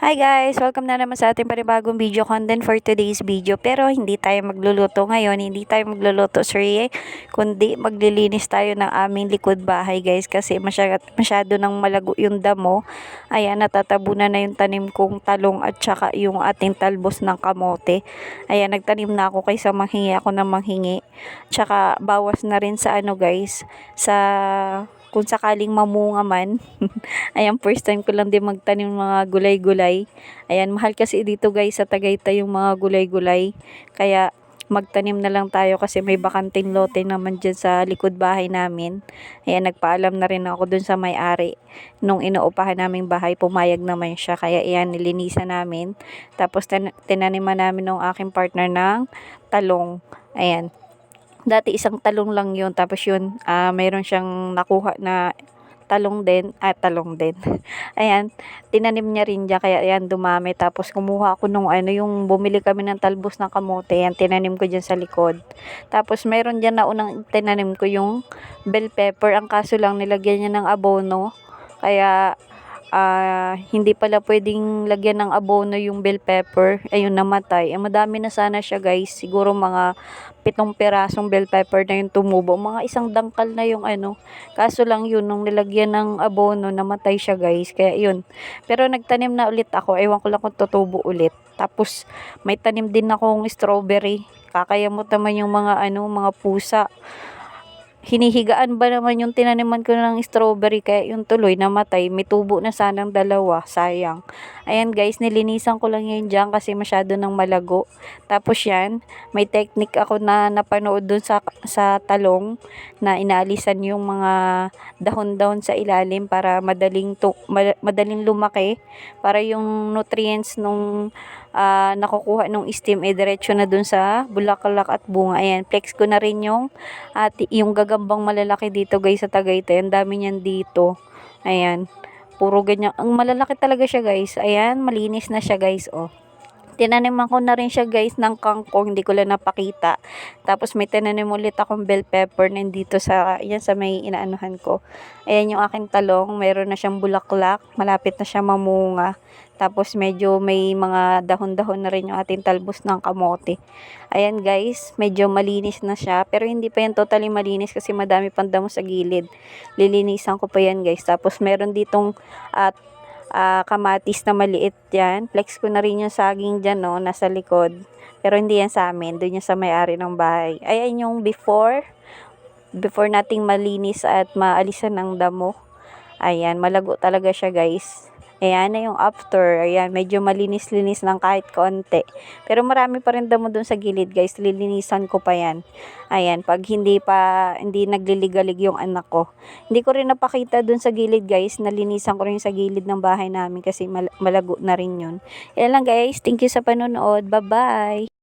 Hi guys! Welcome na naman sa ating panibagong video content for today's video. Pero hindi tayo magluluto ngayon, hindi tayo magluluto sir, kundi maglilinis tayo ng aming likod bahay guys. Kasi masyado nang malago yung damo. Ayan, natatabunan na yung tanim kong talong at saka yung ating talbos ng kamote. Ayan, nagtanim na ako kaysa manghingi ako ng manghingi. Tsaka bawas na rin sa ano guys, sa kung sakaling mamunga man. Ayan, first time ko lang din magtanim ng mga gulay-gulay. Ayan, mahal kasi dito guys sa Tagaytay yung mga gulay-gulay. Kaya magtanim na lang tayo kasi may bakanting lote naman dyan sa likod bahay namin. Ayan, nagpaalam na rin ako dun sa may-ari. Nung inuupahan naming bahay, pumayag naman siya. Kaya ayan, nilinisan namin. Tapos tinaniman namin ng aking partner ng talong. Ayan. Dati isang talong lang yun. Tapos yun, mayroon siyang nakuha na talong din. Ayan, tinanim niya rin dyan. Kaya ayan, dumami. Tapos kumuha ako nung yung bumili kami ng talbos ng kamote. Ayan, tinanim ko dyan sa likod. Tapos mayroon dyan na unang tinanim ko yung bell pepper. Ang kaso lang, nilagyan niya ng abono. Kaya hindi pala pwedeng lagyan ng abono yung bell pepper. Ayun, namatay. Madami na sana siya guys. Siguro mga 7 pirasong bell pepper na yung tumubo. Mga isang dangkal na yung Kaso lang yun, nung nilagyan ng abono, namatay siya guys. Kaya yun. Pero nagtanim na ulit ako. Ewan ko lang kung tutubo ulit. Tapos may tanim din akong strawberry. Kakayamot naman yung mga pusa. Hinihigaan ba naman yung tinaniman ko ng strawberry, kaya yung tuloy namatay. May tubo na sanang dalawa, sayang. Ayan guys, nilinisan ko lang yun dyan kasi masyado nang malago. Tapos yan, may technique ako na napanood dun sa talong na inaalisan yung mga dahon-dahon sa ilalim para madaling lumaki, para yung nutrients nung nakukuha nung steam diretso na dun sa bulaklak at bunga. Ayan, flex ko na rin yung gagambang malalaki dito guys sa Tagaytay. Ang dami niyan dito. Ayan, puro ganyan. Ang malalaki talaga siya guys. Ayan, malinis na siya guys, oh. Tinaniman ko na rin siya guys ng kangkong, hindi ko lang napakita. Tapos may tinanim ulit akong bell pepper nandito sa may inaanuhan ko. Ayan yung aking talong, mayroon na siyang bulaklak, malapit na siya mamunga. Tapos medyo may mga dahon-dahon na rin yung ating talbos ng kamote. Ayan guys, medyo malinis na siya. Pero hindi pa yan totally malinis kasi madami pang damo sa gilid. Lilinisan ko pa yan guys. Tapos meron ditong kamatis na maliit yan. Flex ko na rin yung saging dyan, no, nasa likod. Pero hindi yan sa amin. Doon yan sa may-ari ng bahay. Ayan yung before nating malinis at maalisan ng damo. Ayan, malago talaga siya guys. Ayan na yung after. Ayan, medyo malinis-linis lang kahit konti. Pero marami pa rin damo dun sa gilid guys. Lilinisan ko pa yan. Ayan, pag hindi nagliligalig yung anak ko. Hindi ko rin napakita dun sa gilid guys. Nalinisan ko rin sa gilid ng bahay namin kasi malago na rin yun. Yan lang guys. Thank you sa panonood. Bye-bye!